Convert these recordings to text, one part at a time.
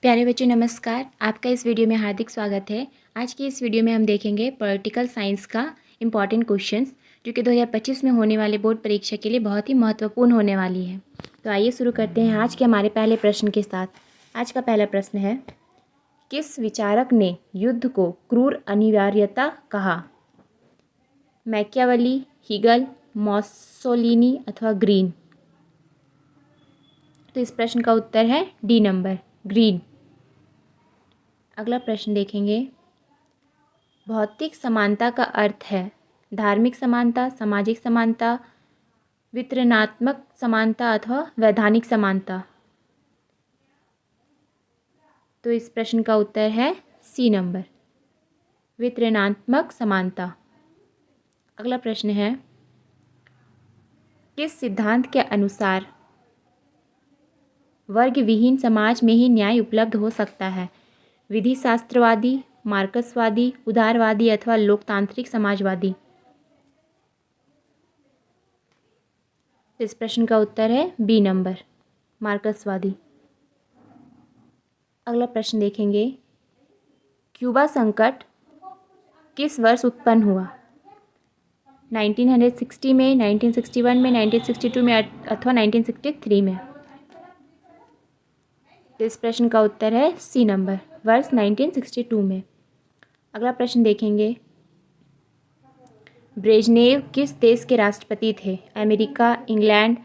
प्यारे बच्चों नमस्कार। आपका इस वीडियो में हार्दिक स्वागत है। आज की इस वीडियो में हम देखेंगे पॉलिटिकल साइंस का इम्पॉर्टेंट क्वेश्चंस जो कि 2025 में होने वाले बोर्ड परीक्षा के लिए बहुत ही महत्वपूर्ण होने वाली है। तो आइए शुरू करते हैं आज के हमारे पहले प्रश्न के साथ। आज का पहला प्रश्न है, किस विचारक ने युद्ध को क्रूर अनिवार्यता कहा? मैकियावेली, हीगल, मॉसोलिनी अथवा ग्रीन? तो इस प्रश्न का उत्तर है डी नंबर, ग्रीन। अगला प्रश्न देखेंगे, भौतिक समानता का अर्थ है धार्मिक समानता, सामाजिक समानता, वितरणात्मक समानता अथवा वैधानिक समानता? तो इस प्रश्न का उत्तर है सी नंबर, वितरणात्मक समानता। अगला प्रश्न है, किस सिद्धांत के अनुसार वर्ग विहीन समाज में ही न्याय उपलब्ध हो सकता है? विधि शास्त्रवादी, मार्क्सवादी, उदारवादी अथवा लोकतांत्रिक समाजवादी? इस प्रश्न का उत्तर है बी नंबर, मार्क्सवादी। अगला प्रश्न देखेंगे, क्यूबा संकट किस वर्ष उत्पन्न हुआ? 1960 में, 1961 में, 1962 में अथवा 1963 में? तो इस प्रश्न का उत्तर है सी नंबर, वर्ष 1962 में। अगला प्रश्न देखेंगे, ब्रेजनेव किस देश के राष्ट्रपति थे? अमेरिका, इंग्लैंड,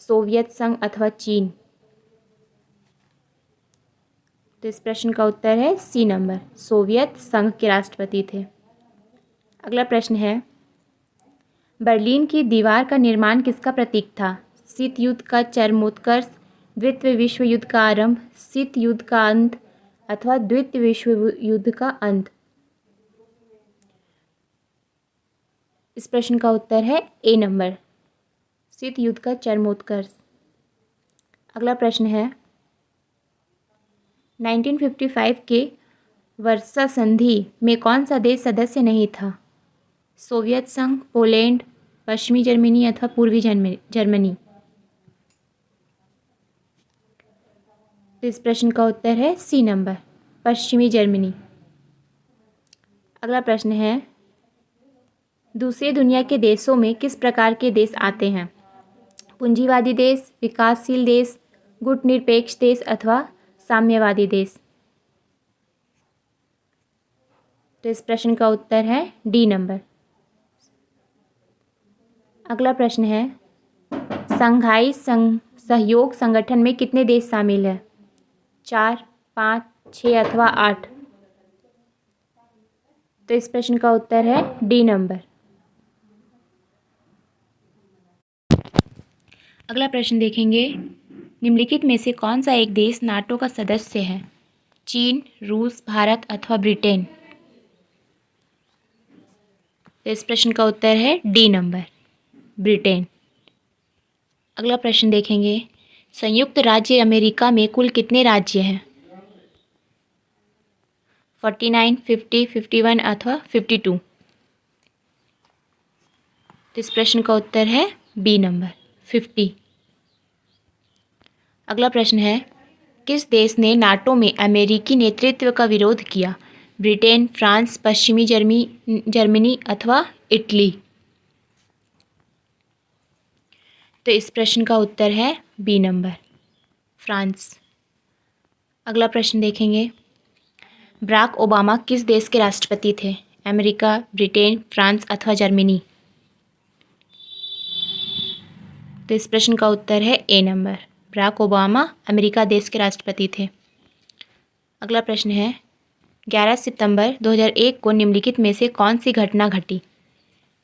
सोवियत संघ अथवा चीन? तो इस प्रश्न का उत्तर है सी नंबर, सोवियत संघ के राष्ट्रपति थे। अगला प्रश्न है, बर्लिन की दीवार का निर्माण किसका प्रतीक था? शीत युद्ध का चरमोत्कर्ष, द्वितीय विश्व युद्ध का आरंभ, शीत युद्ध का अंत अथवा द्वितीय विश्व युद्ध का अंत? इस प्रश्न का उत्तर है ए नंबर, शीत युद्ध का चरमोत्कर्ष। अगला प्रश्न है, 1955 के वर्सा संधि में कौन सा देश सदस्य नहीं था? सोवियत संघ, पोलैंड, पश्चिमी जर्मनी अथवा पूर्वी जर्मनी? तो इस प्रश्न का उत्तर है सी नंबर, पश्चिमी जर्मनी। अगला प्रश्न है, दूसरी दुनिया के देशों में किस प्रकार के देश आते हैं? पूंजीवादी देश, विकासशील देश, गुटनिरपेक्ष देश अथवा साम्यवादी देश? तो इस प्रश्न का उत्तर है डी नंबर। अगला प्रश्न है, शंघाई सहयोग संगठन में कितने देश शामिल हैं? 4, 5, 6 अथवा 8? तो इस प्रश्न का उत्तर है डी नंबर। अगला प्रश्न देखेंगे, निम्नलिखित में से कौन सा एक देश नाटो का सदस्य है? चीन, रूस, भारत अथवा ब्रिटेन? तो इस प्रश्न का उत्तर है डी नंबर, ब्रिटेन। अगला प्रश्न देखेंगे, संयुक्त राज्य अमेरिका में कुल कितने राज्य हैं? 49, 50, 51 अथवा 52? तो इस प्रश्न का उत्तर है बी नंबर, 50। अगला प्रश्न है, किस देश ने नाटो में अमेरिकी नेतृत्व का विरोध किया? ब्रिटेन, फ्रांस, पश्चिमी जर्मनी अथवा इटली? तो इस प्रश्न का उत्तर है बी नंबर, फ्रांस। अगला प्रश्न देखेंगे, बराक ओबामा किस देश के राष्ट्रपति थे? अमेरिका, ब्रिटेन, फ्रांस अथवा जर्मनी? तो इस प्रश्न का उत्तर है ए नंबर, बराक ओबामा अमेरिका देश के राष्ट्रपति थे। अगला प्रश्न है, 11 सितंबर 2001 को निम्नलिखित में से कौन सी घटना घटी?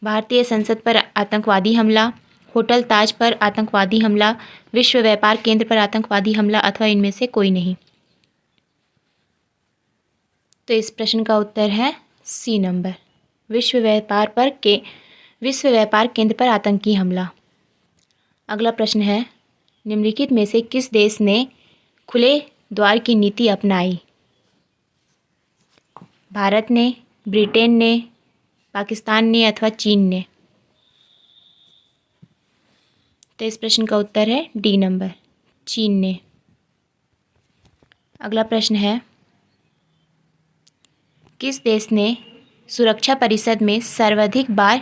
भारतीय संसद पर आतंकवादी हमला, होटल ताज पर आतंकवादी हमला, विश्व व्यापार केंद्र पर आतंकवादी हमला अथवा इनमें से कोई नहीं? तो इस प्रश्न का उत्तर है सी नंबर, विश्व व्यापार केंद्र पर आतंकी हमला। अगला प्रश्न है, निम्नलिखित में से किस देश ने खुले द्वार की नीति अपनाई? भारत ने, ब्रिटेन ने, पाकिस्तान ने अथवा चीन ने? तो इस प्रश्न का उत्तर है डी नंबर, चीन ने। अगला प्रश्न है, किस देश ने सुरक्षा परिषद में सर्वाधिक बार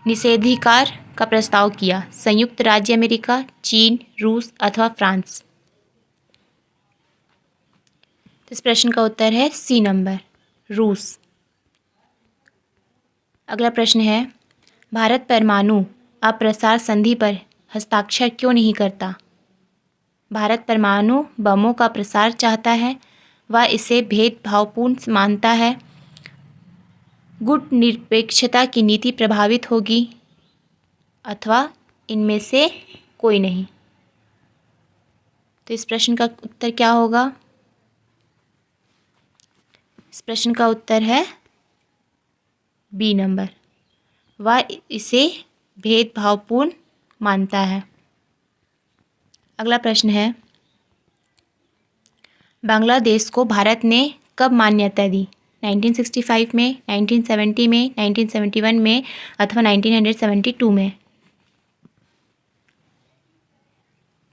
निषेधाधिकार का प्रस्ताव किया? संयुक्त राज्य अमेरिका, चीन, रूस अथवा फ्रांस? इस प्रश्न का उत्तर है सी नंबर, रूस। अगला प्रश्न है, भारत परमाणु अप्रसार संधि पर हस्ताक्षर क्यों नहीं करता? भारत परमाणु बमों का प्रसार चाहता है, वह इसे भेदभावपूर्ण मानता है, गुटनिरपेक्षता की नीति प्रभावित होगी अथवा इनमें से कोई नहीं। तो इस प्रश्न का उत्तर क्या होगा? इस प्रश्न का उत्तर है बी नंबर, वह इसे भेदभावपूर्ण मानता है। अगला प्रश्न है, बांग्लादेश को भारत ने कब मान्यता दी? 1965 में, 1970 में, 1971 में अथवा 1972 में?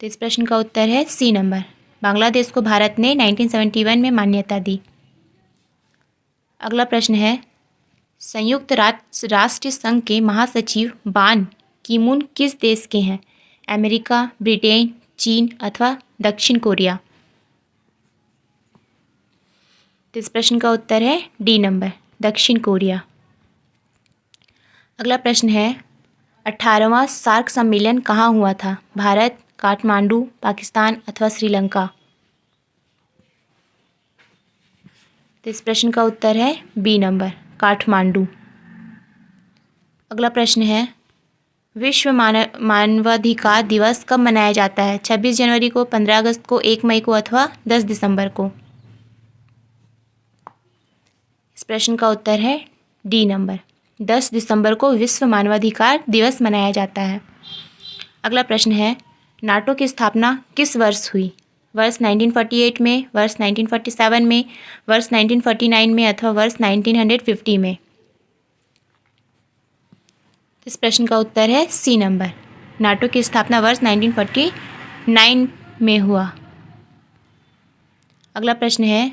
तो इस प्रश्न का उत्तर है सी नंबर, बांग्लादेश को भारत ने 1971 में मान्यता दी। अगला प्रश्न है, संयुक्त राष्ट्र संघ के महासचिव बान की मून किस देश के हैं? अमेरिका, ब्रिटेन, चीन अथवा दक्षिण कोरिया? तो इस प्रश्न का उत्तर है डी नंबर, दक्षिण कोरिया। अगला प्रश्न है, 18वां सार्क सम्मेलन कहाँ हुआ था? भारत, काठमांडू, पाकिस्तान अथवा श्रीलंका? तो इस प्रश्न का उत्तर है बी नंबर, काठमांडू। अगला प्रश्न है, विश्व मानवाधिकार दिवस कब मनाया जाता है? 26 जनवरी को, 15 अगस्त को, 1 मई को अथवा 10 दिसंबर को? इस प्रश्न का उत्तर है डी नंबर, 10 दिसंबर को विश्व मानवाधिकार दिवस मनाया जाता है। अगला प्रश्न है, नाटो की स्थापना किस वर्ष हुई? वर्ष 1948 में, वर्ष 1947 में, वर्ष 1949 में अथवा वर्ष 1950 में? इस प्रश्न का उत्तर है सी नंबर, नाटो की स्थापना वर्ष 1949 में हुआ। अगला प्रश्न है,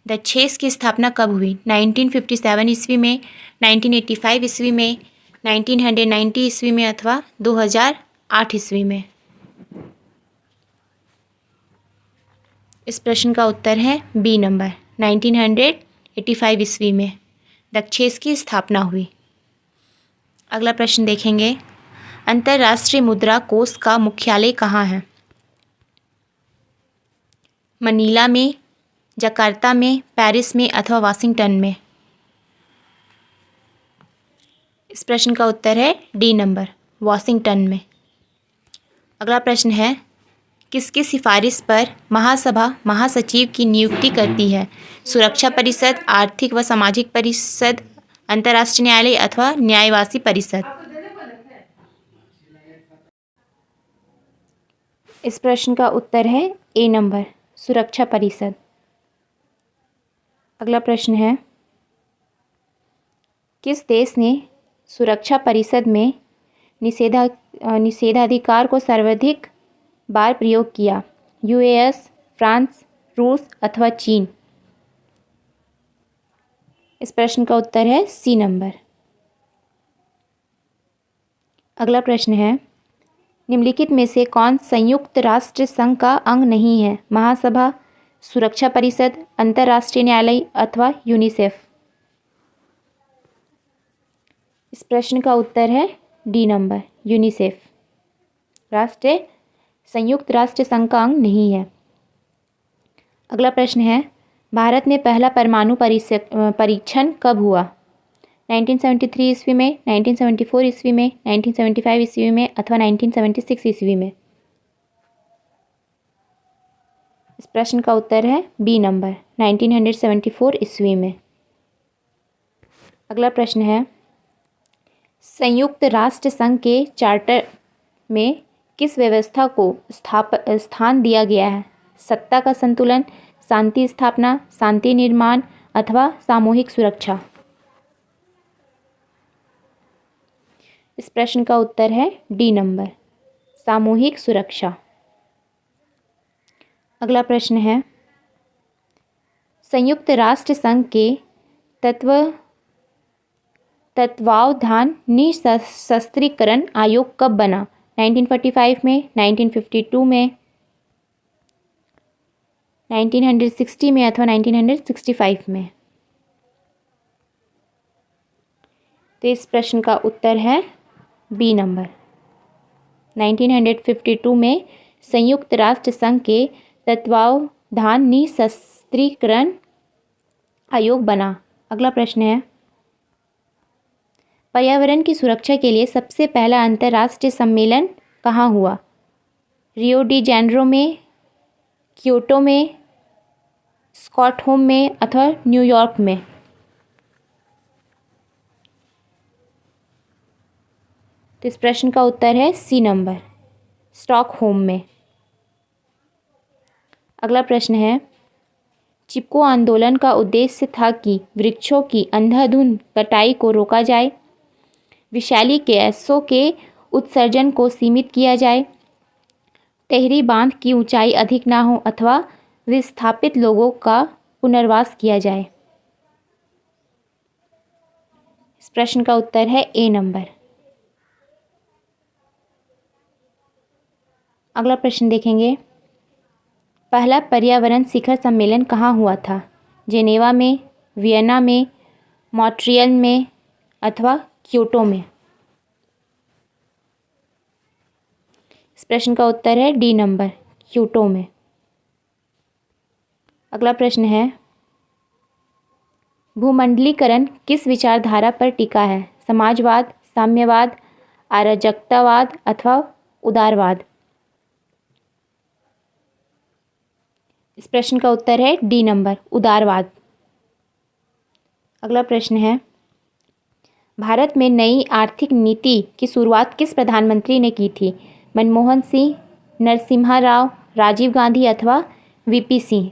डचेस की स्थापना कब हुई? 1957 ईस्वी में, 1985 ईस्वी में, 1990 ईस्वी में अथवा 2008 ईस्वी में? इस प्रश्न का उत्तर है बी नंबर, 1985 ईस्वी में डचेस की स्थापना हुई। अगला प्रश्न देखेंगे, अंतर्राष्ट्रीय मुद्रा कोष का मुख्यालय कहाँ है? मनीला में, जकार्ता में, पेरिस में अथवा वाशिंगटन में? इस प्रश्न का उत्तर है डी नंबर, वाशिंगटन में। अगला प्रश्न है, किसकी सिफारिश पर महासभा महासचिव की नियुक्ति करती है? सुरक्षा परिषद, आर्थिक व सामाजिक परिषद, अंतर्राष्ट्रीय न्यायालय अथवा न्यायवासी परिषद? इस प्रश्न का उत्तर है ए नंबर, सुरक्षा परिषद। अगला प्रश्न है, किस देश ने सुरक्षा परिषद में निषेधाधिकार को सर्वाधिक बार प्रयोग किया? यूएस, फ्रांस, रूस अथवा चीन? इस प्रश्न का उत्तर है सी नंबर। अगला प्रश्न है, निम्नलिखित में से कौन संयुक्त राष्ट्र संघ का अंग नहीं है? महासभा, सुरक्षा परिषद, अंतर्राष्ट्रीय न्यायालय अथवा यूनिसेफ? इस प्रश्न का उत्तर है डी नंबर, यूनिसेफ। संयुक्त राष्ट्र संघ का अंग नहीं है। अगला प्रश्न है, भारत में पहला परमाणु परीक्षण कब हुआ? 1973 ईस्वी में, 1974 ईस्वी में, 1975 ईस्वी में अथवा 1976 ईस्वी में? इस प्रश्न का उत्तर है बी नंबर, 1974 ईस्वी में। अगला प्रश्न है, संयुक्त राष्ट्र संघ के चार्टर में किस व्यवस्था को स्थान दिया गया है? सत्ता का संतुलन, शांति स्थापना, शांति निर्माण अथवा सामूहिक सुरक्षा? इस प्रश्न का उत्तर है डी नंबर, सामूहिक सुरक्षा। अगला प्रश्न है, संयुक्त राष्ट्र संघ के तत्वावधान निशस्त्रीकरण आयोग कब बना? 1945 में, 1952 में, 1960 में अथवा 1965 में? तो इस प्रश्न का उत्तर है बी नंबर। 1952 में संयुक्त राष्ट्र संघ के तत्वावधान निशस्त्रीकरण आयोग बना। अगला प्रश्न है, पर्यावरण की सुरक्षा के लिए सबसे पहला अंतर्राष्ट्रीय सम्मेलन कहाँ हुआ? रियो डी जेनेरो में, क्योटो में, स्टॉकहोम में अथवा न्यूयॉर्क में? तो इस प्रश्न का उत्तर है सी नंबर, स्टॉकहोम में। अगला प्रश्न है, चिपको आंदोलन का उद्देश्य था कि वृक्षों की अंधाधुंध कटाई को रोका जाए, विषैली गैसों के उत्सर्जन को सीमित किया जाए, टेहरी बांध की ऊंचाई अधिक ना हो अथवा विस्थापित लोगों का पुनर्वास किया जाए। इस प्रश्न का उत्तर है ए नंबर। अगला प्रश्न देखेंगे, पहला पर्यावरण शिखर सम्मेलन कहाँ हुआ था? जेनेवा में, वियना में, मॉन्ट्रियल में अथवा क्योटो में? इस प्रश्न का उत्तर है डी नंबर, क्योटो में। अगला प्रश्न है, भूमंडलीकरण किस विचारधारा पर टिका है? समाजवाद, साम्यवाद, अराजकतावाद अथवा उदारवाद? इस प्रश्न का उत्तर है डी नंबर, उदारवाद। अगला प्रश्न है, भारत में नई आर्थिक नीति की शुरुआत किस प्रधानमंत्री ने की थी? मनमोहन सिंह, नरसिम्हा राव, राजीव गांधी अथवा वीपी सिंह?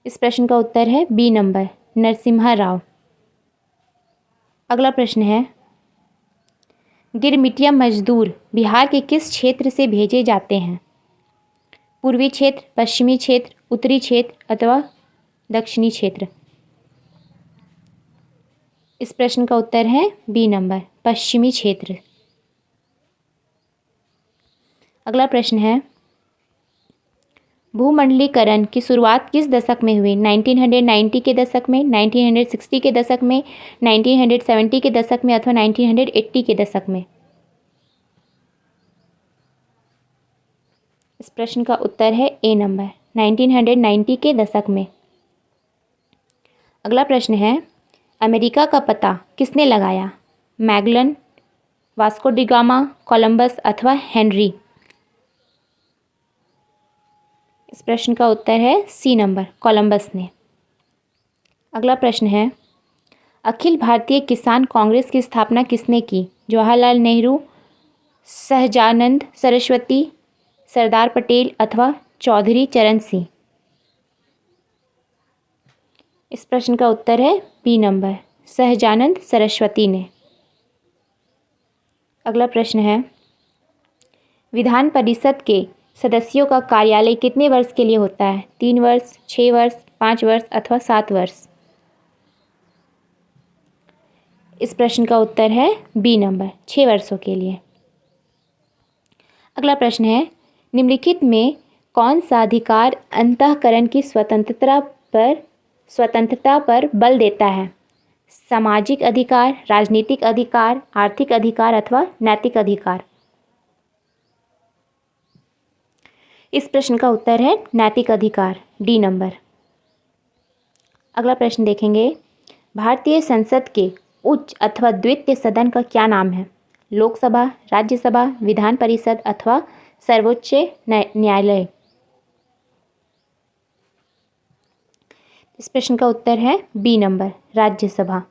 इस प्रश्न का उत्तर है बी नंबर, नरसिम्हा राव। अगला प्रश्न है, गिरमिटिया मजदूर बिहार के किस क्षेत्र से भेजे जाते हैं? पूर्वी क्षेत्र, पश्चिमी क्षेत्र, उत्तरी क्षेत्र अथवा दक्षिणी क्षेत्र? इस प्रश्न का उत्तर है बी नंबर, पश्चिमी क्षेत्र। अगला प्रश्न है, भूमंडलीकरण की शुरुआत किस दशक में हुई? 1990 के दशक में, 1960 के दशक में, 1970 के दशक में अथवा 1980 के दशक में? इस प्रश्न का उत्तर है ए नंबर, 1990 के दशक में। अगला प्रश्न है, अमेरिका का पता किसने लगाया? Magellan, Vasco D gamma, Columbus अथवा हेनरी? इस प्रश्न का उत्तर है सी नंबर, कोलंबस ने। अगला प्रश्न है, अखिल भारतीय किसान कांग्रेस की स्थापना किसने की? जवाहरलाल नेहरू, सहजानंद सरस्वती, सरदार पटेल अथवा चौधरी चरण सिंह? इस प्रश्न का उत्तर है बी नंबर, सहजानंद सरस्वती ने। अगला प्रश्न है, विधान परिषद के सदस्यों का कार्यालय कितने वर्ष के लिए होता है? 3 वर्ष, 6 वर्ष, 5 वर्ष अथवा 7 वर्ष? इस प्रश्न का उत्तर है बी नंबर, 6 वर्षों के लिए। अगला प्रश्न है, निम्नलिखित में कौन सा अधिकार अंतःकरण की स्वतंत्रता पर बल देता है? सामाजिक अधिकार, राजनीतिक अधिकार, आर्थिक अधिकार अथवा नैतिक अधिकार? इस प्रश्न का उत्तर है नैतिक अधिकार, डी नंबर। अगला प्रश्न देखेंगे, भारतीय संसद के उच्च अथवा द्वितीय सदन का क्या नाम है? लोकसभा, राज्यसभा, विधान परिषद अथवा सर्वोच्च न्यायालय? इस प्रश्न का उत्तर है बी नंबर, राज्यसभा।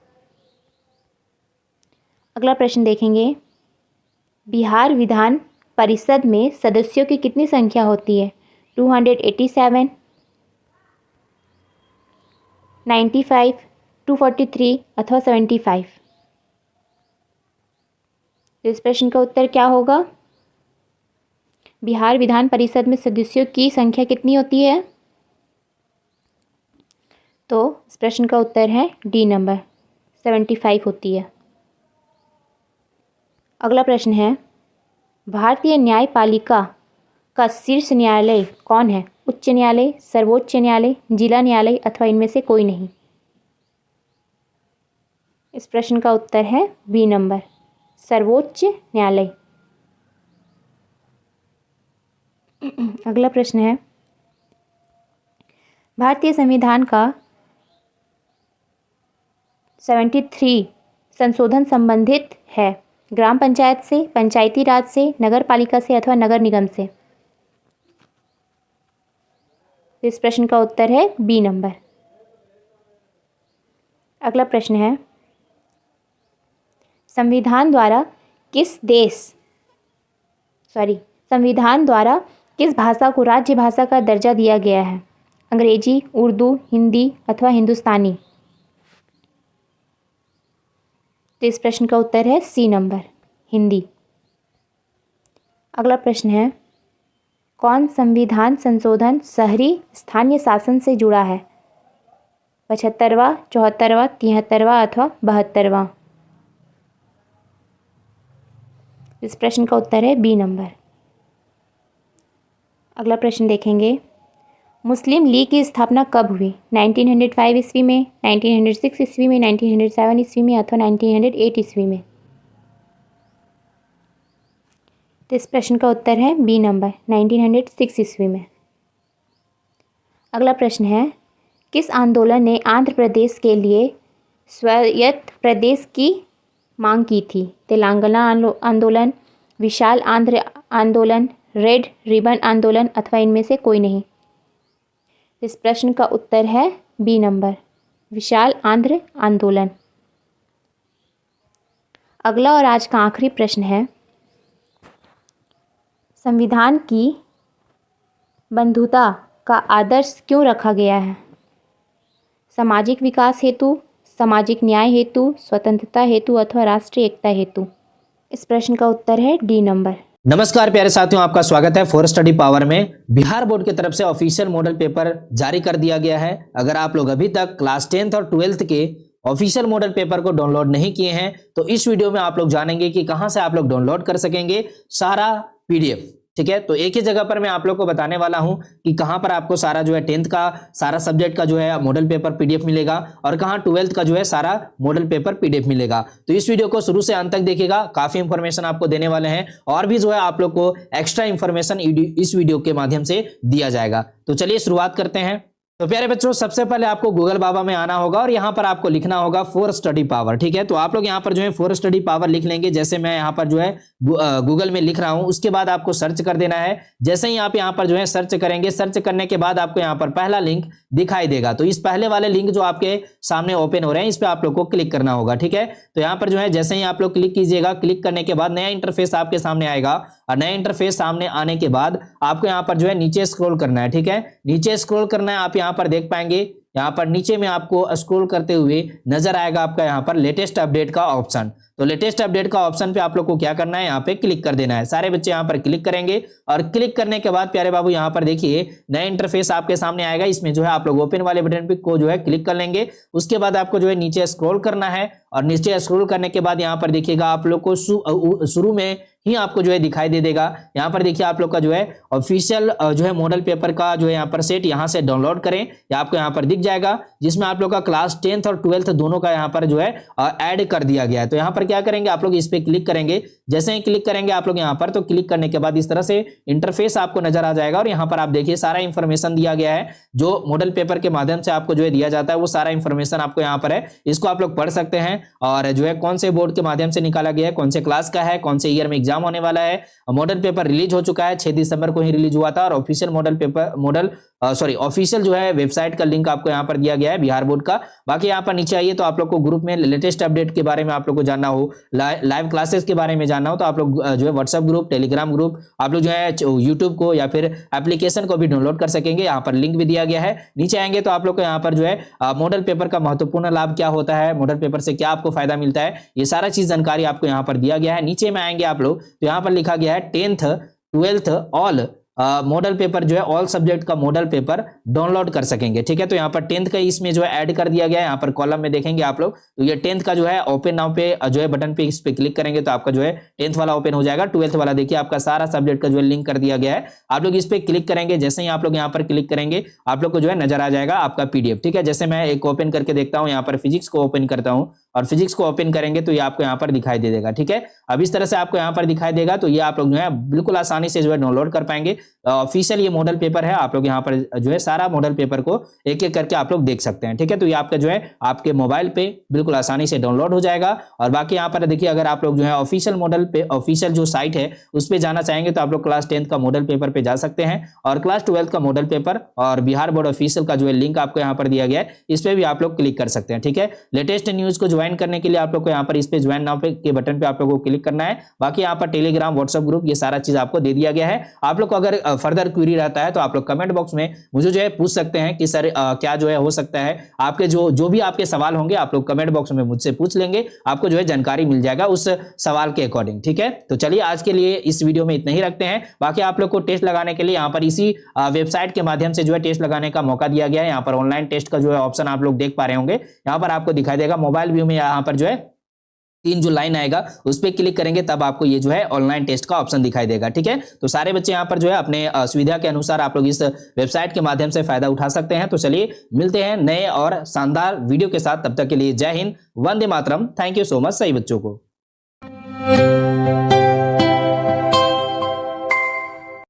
अगला प्रश्न देखेंगे, बिहार विधान परिषद में सदस्यों की कितनी संख्या होती है? 287, 95, 243 अथवा 75? इस प्रश्न का उत्तर क्या होगा? बिहार विधान परिषद में सदस्यों की संख्या कितनी होती है? तो इस प्रश्न का उत्तर है डी नंबर 75 होती है। अगला प्रश्न है, भारतीय न्यायपालिका का शीर्ष न्यायालय कौन है? उच्च न्यायालय, सर्वोच्च न्यायालय, जिला न्यायालय अथवा इनमें से कोई नहीं। इस प्रश्न का उत्तर है बी नंबर सर्वोच्च न्यायालय। अगला प्रश्न है, भारतीय संविधान का 73 संशोधन संबंधित है ग्राम पंचायत से, पंचायती राज से, नगर पालिका से अथवा नगर निगम से। इस प्रश्न का उत्तर है बी नंबर। अगला प्रश्न है, संविधान द्वारा किस भाषा को राज्य भाषा का दर्जा दिया गया है? अंग्रेजी, उर्दू, हिंदी अथवा हिंदुस्तानी। तो इस प्रश्न का उत्तर है सी नंबर हिंदी। अगला प्रश्न है, कौन संविधान संशोधन शहरी स्थानीय शासन से जुड़ा है? 75वां, 74वां, 73वां अथवा 72वां। इस प्रश्न का उत्तर है बी नंबर। अगला प्रश्न देखेंगे, मुस्लिम लीग की स्थापना कब हुई? 1905 ईस्वी में, 1906 ईस्वी में, 1907 ईस्वी में अथवा 1908 ईस्वी में। तो इस प्रश्न का उत्तर है बी नंबर 1906 ईस्वी में। अगला प्रश्न है, किस आंदोलन ने आंध्र प्रदेश के लिए स्वायत्त प्रदेश की मांग की थी? तेलंगाना आंदोलन, विशाल आंध्र आंदोलन, रेड रिबन आंदोलन अथवा इनमें से कोई नहीं। इस प्रश्न का उत्तर है बी नंबर विशाल आंध्र आंदोलन। अगला और आज का आखिरी प्रश्न है, संविधान की बंधुता का आदर्श क्यों रखा गया है? सामाजिक विकास हेतु, सामाजिक न्याय हेतु, स्वतंत्रता हेतु अथवा राष्ट्रीय एकता हेतु। इस प्रश्न का उत्तर है डी नंबर। नमस्कार प्यारे साथियों, आपका स्वागत है फॉर स्टडी पावर में। बिहार बोर्ड की तरफ से ऑफिशियल मॉडल पेपर जारी कर दिया गया है। अगर आप लोग अभी तक क्लास 10th और 12th के ऑफिशियल मॉडल पेपर को डाउनलोड नहीं किए हैं तो इस वीडियो में आप लोग जानेंगे कि कहां से आप लोग डाउनलोड कर सकेंगे सारा पीडीएफ। ठीक है, तो एक ही जगह पर मैं आप लोग को बताने वाला हूं कि कहां पर आपको सारा जो है 10th का सारा सब्जेक्ट का जो है मॉडल पेपर पीडीएफ मिलेगा और कहां 12th का जो है सारा मॉडल पेपर पीडीएफ मिलेगा। तो इस वीडियो को शुरू से अंत तक देखिएगा, काफी इंफॉर्मेशन आपको देने वाले हैं और भी जो है आप लोग को एक्स्ट्रा इंफॉर्मेशन इस वीडियो के माध्यम से दिया जाएगा। तो चलिए शुरुआत करते हैं। तो प्यारे बच्चों, सबसे पहले आपको गूगल बाबा में आना होगा और यहां पर आपको लिखना होगा फॉर स्टडी पावर। ठीक है, तो आप लोग यहां पर जो है फॉर स्टडी पावर लिख लेंगे, जैसे मैं यहां पर जो है गूगल में लिख रहा हूं। उसके बाद आपको सर्च कर देना है। जैसे ही आप यहां पर जो है सर्च करेंगे, सर्च करने के बाद आपको यहां पर पहला लिंक दिखाई देगा। तो इस पहले वाले लिंक जो आपके सामने ओपन हो रहे हैं, इस पर आप लोग को क्लिक करना होगा। ठीक है, तो यहां पर जो है जैसे ही आप लोग क्लिक कीजिएगा, क्लिक करने के बाद नया इंटरफेस आपके सामने आएगा और नया इंटरफेस सामने आने के बाद आपको यहां पर जो है नीचे स्क्रॉल करना है। ठीक है, नीचे स्क्रॉल करना है। आप यहां पर देख पाएंगे, यहां पर नीचे में आपको स्क्रॉल करते हुए नजर आएगा आपका यहां पर लेटेस्ट अपडेट का ऑप्शन। तो लेटेस्ट अपडेट का ऑप्शन पे आप लोग को क्या करना है, यहाँ पे क्लिक कर देना है। सारे बच्चे यहाँ पर क्लिक करेंगे और क्लिक करने के बाद प्यारे बाबू यहाँ पर देखिए नया इंटरफेस आपके सामने आएगा। इसमें जो है आप लोग ओपन वाले बटन पे को जो है क्लिक कर लेंगे। उसके बाद आपको जो है नीचे स्क्रॉल करना है और नीचे स्क्रॉल करने के बाद यहाँ पर देखिएगा आप लोग को शुरू में ही आपको जो है दिखाई दे देगा। यहाँ पर देखिए आप लोग का जो है ऑफिशियल जो है मॉडल पेपर का जो है यहाँ पर सेट यहाँ से डाउनलोड करें, या आपको यहाँ पर दिख जाएगा, जिसमें आप लोग का क्लास 10th और 12th दोनों का यहाँ पर जो है ऐड कर दिया गया है। तो यहाँ पर क्या करेंगे, आप लोग इस पे क्लिक करेंगे। जैसे ही क्लिक करेंगे आप लोग यहाँ पर, तो क्लिक करने के बाद इस तरह से इंटरफेस आपको नजर आ जाएगा और यहाँ पर आप देखिए सारा इंफॉर्मेशन दिया गया है जो मॉडल पेपर के माध्यम से आपको जो है दिया जाता है। वो सारा इंफॉर्मेशन आपको यहाँ पर है, इसको आप लोग पढ़ सकते हैं और जो है कौन से बोर्ड के माध्यम से निकाला गया है, कौन से क्लास का है, कौन से ईयर में एग्जाम होने वाला है। मॉडल पेपर रिलीज हो चुका है, 6 दिसंबर को ही रिलीज हुआ था और ऑफिशियल ऑफिशियल जो है वेबसाइट का लिंक आपको यहाँ पर दिया गया है बिहार बोर्ड का। बाकी यहाँ पर नीचे आइए तो आप लोग को ग्रुप में लेटेस्ट अपडेट के बारे में आप लोग को जानना हो, लाइव क्लासेस के बारे में जानना हो, तो आप लोग जो है व्हाट्सएप ग्रुप, टेलीग्राम ग्रुप, आप लोग जो है यूट्यूब को या फिर एप्लीकेशन को भी डाउनलोड कर सकेंगे। यहाँ पर लिंक भी दिया गया है। नीचे आएंगे तो आप लोग को यहाँ पर जो है मॉडल पेपर का महत्वपूर्ण लाभ क्या होता है, मॉडल पेपर से क्या आपको फायदा मिलता है, ये सारा चीज जानकारी आपको यहाँ पर दिया गया है। नीचे में आएंगे आप लोग तो यहाँ पर लिखा गया है 10th twelfth all model paper जो है ऑल सब्जेक्ट का मॉडल पेपर डाउनलोड कर सकेंगे। ठीक है, तो यहाँ पर 10th का इसमें जो है ऐड कर दिया गया है। यहाँ पर कॉलम में देखेंगे आप लोग, तो ये 10th का जो है ओपन नाउ पे जो है बटन पे इस पे क्लिक करेंगे तो आपका जो है 10th वाला ओपन हो जाएगा। 12th वाला देखिए आपका सारा सब्जेक्ट का जो है लिंक कर दिया गया है। आप लोग इस पे क्लिक करेंगे, जैसे ही आप लोग यहाँ पर क्लिक करेंगे आप लोग को जो है नजर आ जाएगा आपका पीडीएफ। ठीक है, जैसे मैं एक ओपन करके देखता हूँ, यहाँ पर फिजिक्स को ओपन करता हूँ और फिजिक्स को ओपन करेंगे तो ये आपको यहाँ पर दिखाई दे देगा। ठीक है, अब इस तरह से आपको यहाँ पर दिखाई देगा, तो ये आप लोग जो है बिल्कुल आसानी से जो है डाउनलोड कर पाएंगे। ऑफिशियल ये मॉडल पेपर है, आप लोग यहाँ पर जो है सारा मॉडल पेपर को एक एक करके आप लोग देख सकते हैं। ठीक है, तो ये आपका जो है आपके मोबाइल पे बिल्कुल आसानी से डाउनलोड हो जाएगा। और बाकी यहाँ पर देखिए, अगर आप लोग जो है ऑफिशियल मॉडल पे ऑफिशियल जो साइट है उस पर जाना चाहेंगे तो आप लोग क्लास 10th का मॉडल पेपर पे जा सकते हैं, और क्लास 12th का मॉडल पेपर और बिहार बोर्ड ऑफिशियल का जो है लिंक आपको यहाँ पर दिया गया है, इस पे भी आप लोग क्लिक कर सकते हैं। ठीक है, लेटेस्ट न्यूज को ज्वाइन करने के लिए आप लोग को यहाँ पर इस पे ज्वाइन नाउ पे के बटन पे आप लोगों को क्लिक करना है। बाकी यहाँ पर टेलीग्राम, व्हाट्सएप ग्रुप, ये सारा चीज आपको दे दिया गया है। आप लोग को अगर फर्दर क्वेरी रहता है तो आप लोग कमेंट बॉक्स में मुझे जो है पूछ सकते हैं कि सर क्या जो है हो सकता है, आपके जो भी आपके सवाल होंगे आप लोग कमेंट बॉक्स में मुझसे पूछ लेंगे, आपको जो है जानकारी मिल जाएगा उस सवाल के अकॉर्डिंग। ठीक है, तो चलिए आज के लिए इस वीडियो में इतना ही रखते हैं। बाकी आप लोग को टेस्ट लगाने के लिए यहाँ पर इसी वेबसाइट के माध्यम से जो है टेस्ट लगाने का मौका दिया गया है। यहाँ पर ऑनलाइन टेस्ट का जो है ऑप्शन आप लोग देख पा रहे होंगे, यहाँ पर आपको दिखाई देगा मोबाइल व्यू में। यहाँ पर जो है 3 जो लाइन आएगा उस पर क्लिक करेंगे तब आपको ये जो है ऑनलाइन टेस्ट का ऑप्शन दिखाई देगा। ठीक है, तो सारे बच्चे यहाँ पर जो है अपने सुविधा के अनुसार आप लोग इस वेबसाइट के माध्यम से फायदा उठा सकते हैं। तो चलिए मिलते हैं नए और शानदार वीडियो के साथ, तब तक के लिए जय Hind, Vande Mataram. Thank you so much सही बच्चों को।